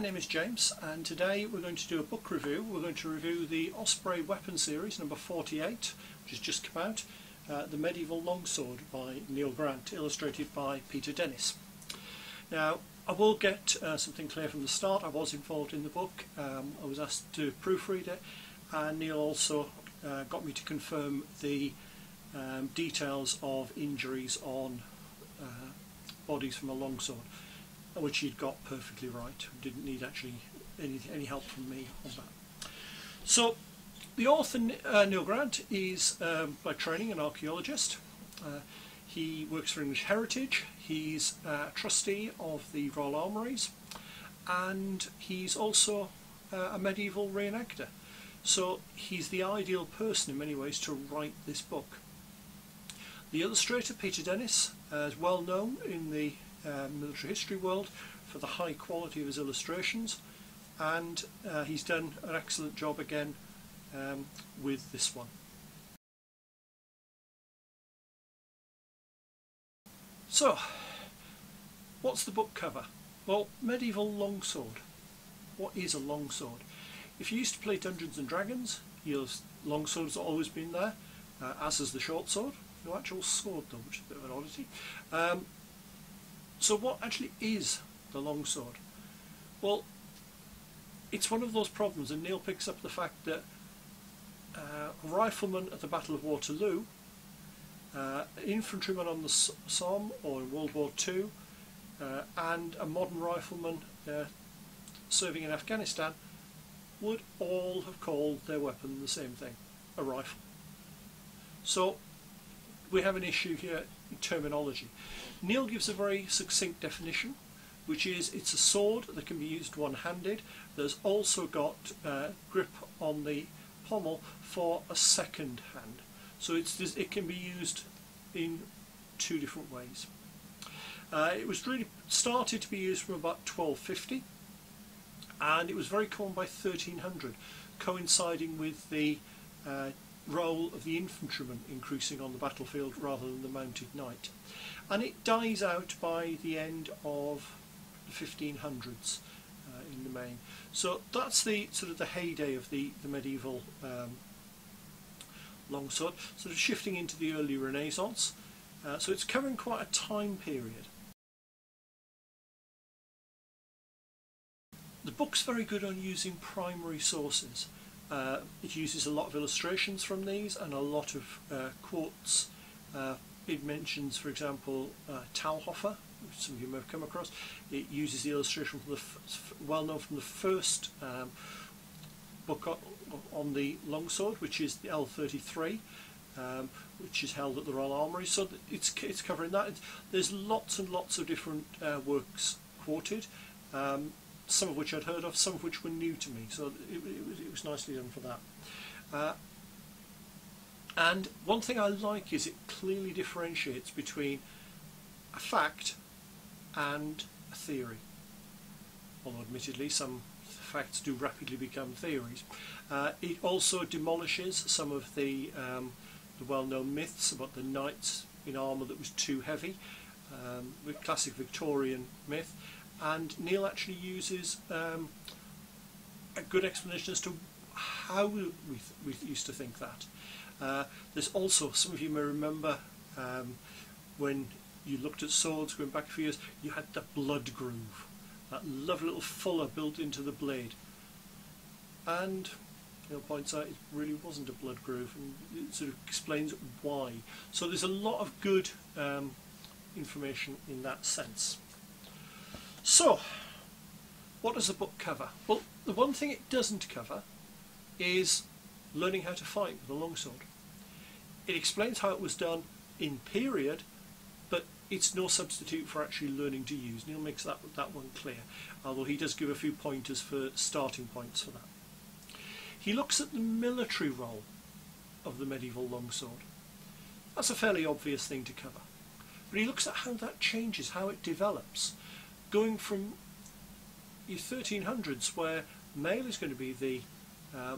name is James, and today we're going to do a book review. We're going to review the Osprey Weapon series, number 48, which has just come out, The Medieval Longsword by Neil Grant, illustrated by Peter Dennis. Now, I will get something clear from the start. I was involved in the book. I was asked to proofread it, and Neil also got me to confirm the details of injuries on bodies from a longsword, which he'd got perfectly right. Didn't need actually any help from me on that. So the author, Neil Grant, is by training an archaeologist. He works for English Heritage. He's a trustee of the Royal Armouries, and he's also a medieval reenactor. So he's the ideal person in many ways to write this book. The illustrator, Peter Dennis, is well known in the military history world for the high quality of his illustrations, and he's done an excellent job again with this one. So, what's the book cover? Well, medieval longsword. What is a longsword? If you used to play Dungeons and Dragons, your longsword's always been there, as has the short sword. No actual sword though, which is a bit of an oddity. So what actually is the longsword? Well, it's one of those problems, and Neil picks up the fact that a rifleman at the Battle of Waterloo, an infantryman on the Somme or in World War II, and a modern rifleman serving in Afghanistan would all have called their weapon the same thing, a rifle. So we have an issue here in terminology. Neil gives a very succinct definition, which is it's a sword that can be used one-handed. There's also got grip on the pommel for a second hand. So it can be used in two different ways. It was really started to be used from about 1250, and it was very common by 1300, coinciding with the role of the infantryman increasing on the battlefield rather than the mounted knight. And it dies out by the end of the 1500s in the main. So that's the sort of the heyday of the medieval longsword, sort of shifting into the early Renaissance. So it's covering quite a time period. The book's very good on using primary sources. It uses a lot of illustrations from these and a lot of quotes. It mentions, for example, Talhofer, which some of you may have come across. It uses the illustration from well known from the first book on the longsword, which is the L33, which is held at the Royal Armouries. So it's covering that. There's lots and lots of different works quoted. Some of which I'd heard of, some of which were new to me, so it was nicely done for that. And one thing I like is it clearly differentiates between a fact and a theory, although admittedly some facts do rapidly become theories. It also demolishes some of the well-known myths about the knights in armour that was too heavy, with classic Victorian myth. And Neil actually uses a good explanation as to how we used to think that. There's also, some of you may remember, when you looked at swords going back a few years, you had the blood groove, that lovely little fuller built into the blade. And Neil points out it really wasn't a blood groove, and it sort of explains why. So there's a lot of good information in that sense. So, what does the book cover? Well, the one thing it doesn't cover is learning how to fight with a longsword. It explains how it was done in period, but it's no substitute for actually learning to use. Neil makes that one clear, although he does give a few pointers for starting points for that. He looks at the military role of the medieval longsword. That's a fairly obvious thing to cover. But he looks at how that changes, how it develops, going from your 1300s, where mail is going to be the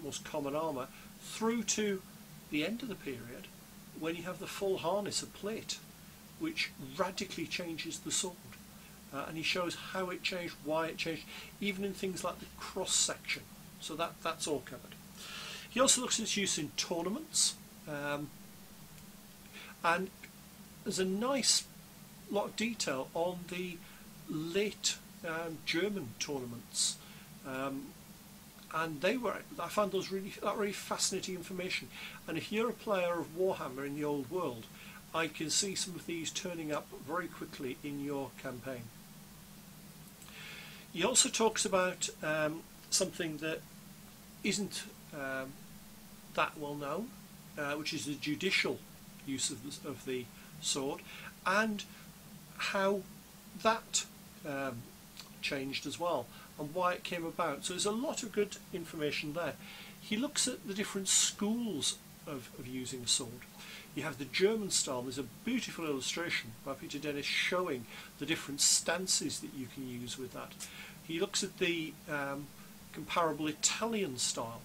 most common armour, through to the end of the period, when you have the full harness of plate, which radically changes the sword. and he shows how it changed, why it changed, even in things like the cross section. So that's all covered. He also looks at its use in tournaments, and there's a nice lot of detail on the late German tournaments, and I found those really fascinating information. And if you're a player of Warhammer in the old world, I can see some of these turning up very quickly in your campaign. He also talks about something that isn't that well known, which is the judicial use of the sword, and how that changed as well, and why it came about. So there's a lot of good information there. He looks at the different schools of using a sword. You have the German style. There's a beautiful illustration by Peter Dennis showing the different stances that you can use with that. He looks at the comparable Italian style.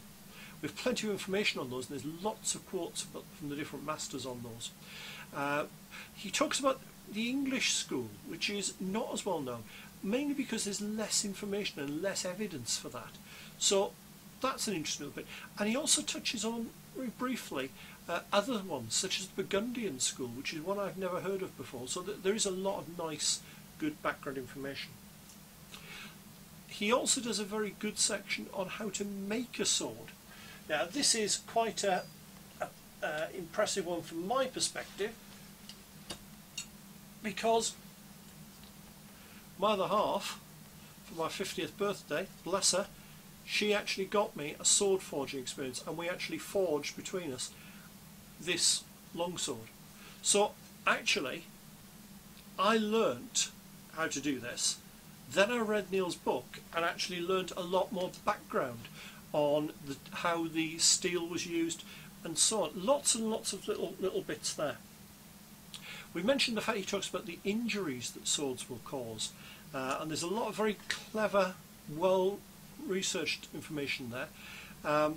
We have plenty of information on those, and there's lots of quotes from the different masters on those. He talks about the English school, which is not as well known, mainly because there's less information and less evidence for that. So that's an interesting little bit. And he also touches on, very briefly, other ones, such as the Burgundian school, which is one I've never heard of before. So there is a lot of nice, good background information. He also does a very good section on how to make a sword. Now this is quite a impressive one from my perspective, because my other half, for my 50th birthday, bless her, she actually got me a sword forging experience, and we actually forged between us this longsword. So actually I learnt how to do this, then I read Neil's book and actually learnt a lot more background on how the steel was used and so on. Lots and lots of little bits there. We mentioned the fact he talks about the injuries that swords will cause, and there's a lot of very clever, well researched information there.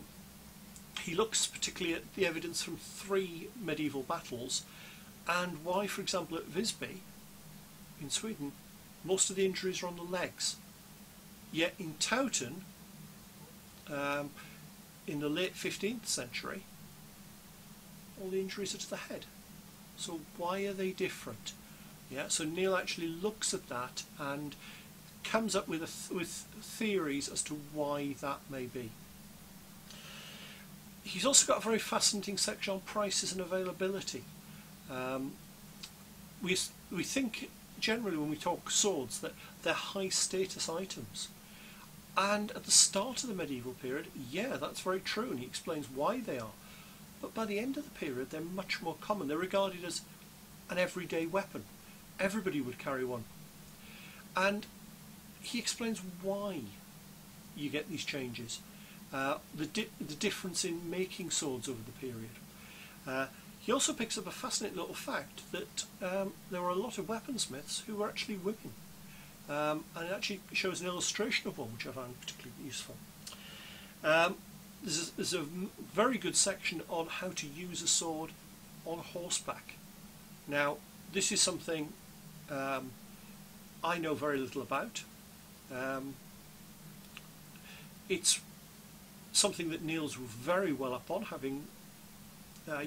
He looks particularly at the evidence from 3 medieval battles, and why, for example, at Visby in Sweden, most of the injuries are on the legs, yet in Towton in the late 15th century all the injuries are to the head. So why are they different? Yeah, so Neil actually looks at that and comes up with theories as to why that may be. He's also got a very fascinating section on prices and availability. We think generally when we talk swords that they're high status items, and at the start of the medieval period, yeah, that's very true, and he explains why they are. But by the end of the period, they're much more common. They're regarded as an everyday weapon. Everybody would carry one. And he explains why you get these changes, the difference in making swords over the period. He also picks up a fascinating little fact that there were a lot of weaponsmiths who were actually women. And it actually shows an illustration of one, which I found particularly useful. There's a very good section on how to use a sword on horseback. Now, this is something I know very little about. It's something that Neil's very well up on, having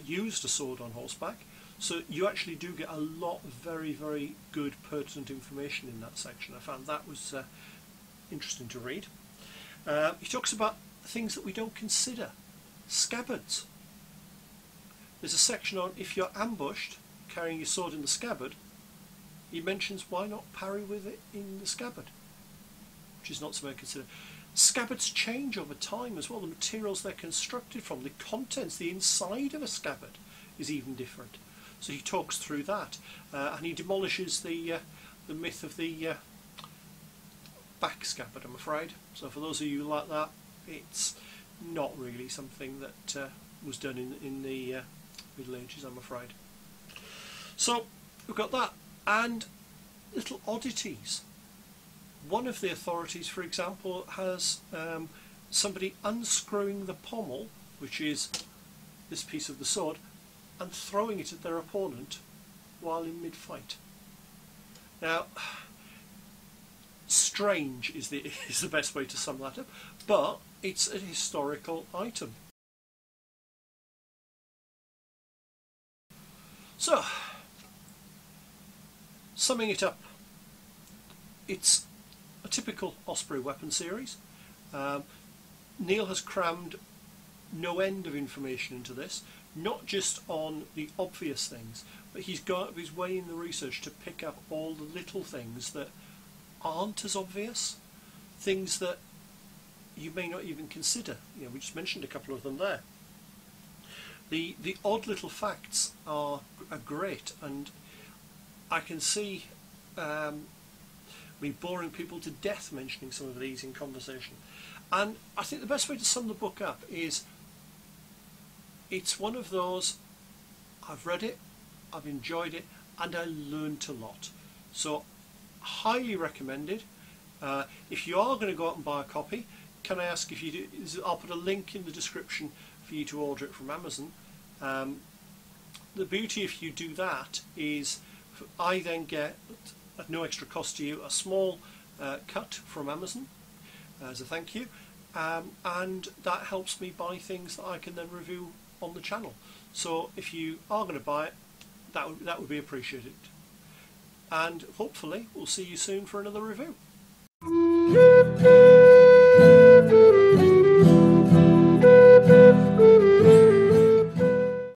used a sword on horseback. So you actually do get a lot of very, very good pertinent information in that section. I found that was interesting to read. He talks about things that we don't consider. Scabbards. There's a section on if you're ambushed carrying your sword in the scabbard. He mentions why not parry with it in the scabbard, which is not something I consider. Scabbards change over time as well. The materials they're constructed from, the contents, the inside of a scabbard is even different. So he talks through that, and he demolishes the myth of the back scabbard, I'm afraid. So for those of you like that, it's not really something that was done in the Middle Ages, I'm afraid. So we've got that, and little oddities. One of the authorities, for example, has somebody unscrewing the pommel, which is this piece of the sword, and throwing it at their opponent while in mid-fight. Now, strange is the is the best way to sum that up, but it's a historical item. So, summing it up, it's a typical Osprey Weapon series. Neil has crammed no end of information into this, not just on the obvious things, but he's got his way in the research to pick up all the little things that aren't as obvious, things that you may not even consider. You know, we just mentioned a couple of them there. The odd little facts are great, and I can see me boring people to death mentioning some of these in conversation. And I think the best way to sum the book up is it's one of those, I've read it, I've enjoyed it, and I learned a lot. So highly recommended. If you are going to go out and buy a copy, can I ask if you do, I'll put a link in the description for you to order it from Amazon. The beauty if you do that is I then get, at no extra cost to you, a small cut from Amazon as a thank you, and that helps me buy things that I can then review on the channel. So if you are going to buy it, that would be appreciated. And hopefully we'll see you soon for another review.